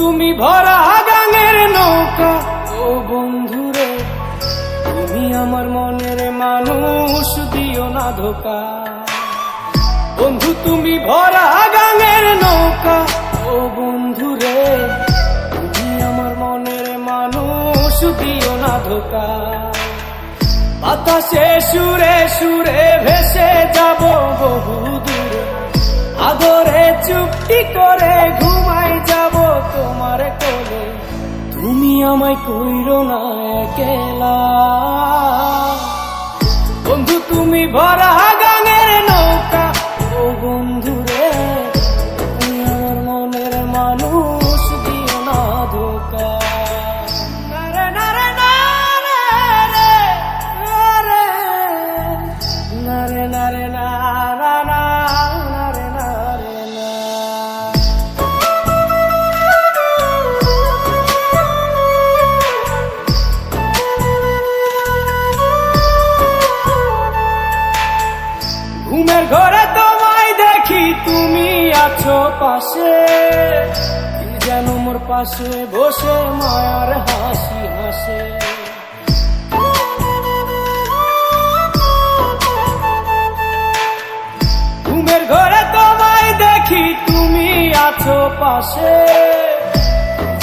তুমি ভরা গাঙের নৌকা, ও বন্ধুরে তুমি আমার মনের মানুষ, দিও না ধোকা। বন্ধু তুমি ভরা গাঙের নৌকা, ও বন্ধুরে তুমি আমার মনের মানুষ, দিও না ধোকা। বাতাসে সুরে সুরে ভেসে যাব বহু দূরে, আদরে চুপটি করে ঘুমাই যাব তোমার কোলে। তুমি আমায় কইরো না একলা, বন্ধু তুমি ভরা গাঙের নৌকা, ও বন্ধুরে তুমি আমার মনের মানুষ, দিও না ধোকা। নারে নারে নারে নারে নারে নারে নারা নারে নারে না। ঘুমের ঘরে তোমায় দেখি তুমি আছো পাশে, কি যেন মোর পাশে বসে মায়ার হাসি হাসে। ঘুমের ঘরে তোমায় দেখি তুমি আছো পাশে,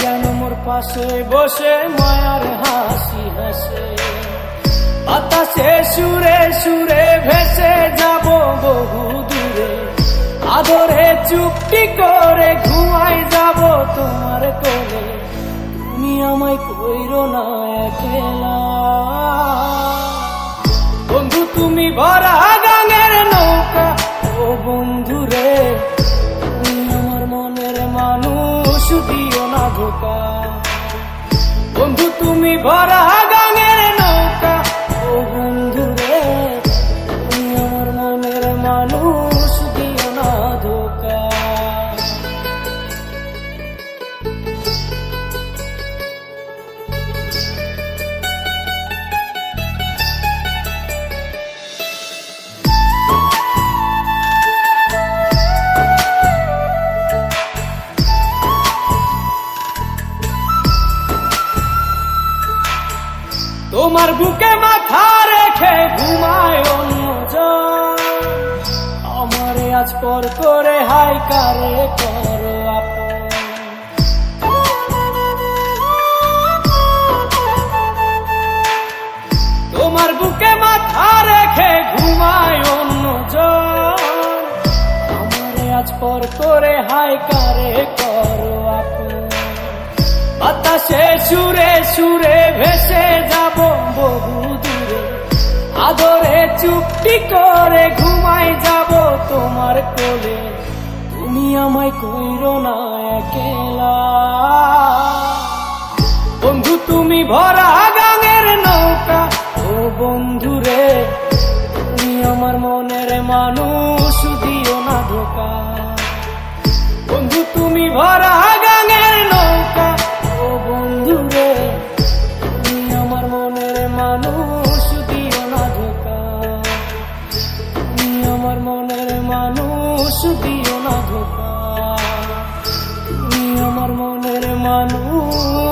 যেন মোর পাশে বসে মায়ার হাসি হাসে। বাতাসে সুরে সুরে ভেসে যাব বহু দূরে, আদরে চুপটি করে ঘুমাই যাব তোমার কোলে। তুমি আমায় কইরো না একলা, বন্ধু তুমি ভরা গাঙের নৌকা, ও বন্ধুরে তুমি আমার মনের মানুষ, দিও না ধোকা। বন্ধু তুমি ভরা গাঙের নৌকা, ও বন্ধুরে তুমি আমার মনের মানুষ, দিও না ধোকা। তোমার বুকে মাথা রেখে ঘুমায় অন্যজন, আমারে আজ পর করে হাই কারে করো আপন। তোমার বুকে মাথা রেখে ঘুমায় অন্যজন, আমারে আজ পর করে হাই কারে করো আপন। বাতাসে সুরে সুরে ভেসে যাব বহু দূরে, আদরে চুপটি করে ঘুমাই যাব তোমার কোলে। তুমি আমায় কইরো না একলা, বন্ধু তুমি ভরা গাঙের নৌকা, ও বন্ধুরে তুমি আমার মনের মানুষ, দিও না ধোকা। বন্ধু তুমি ভরা গাঙের নৌকা, ও বন্ধুরে তুমি আমার মনের মানুষ, দিও না ধোকা। তুমি আমার মনের মানুষ, দিও না ধোকা। তুমি আমার মনের মানুষ।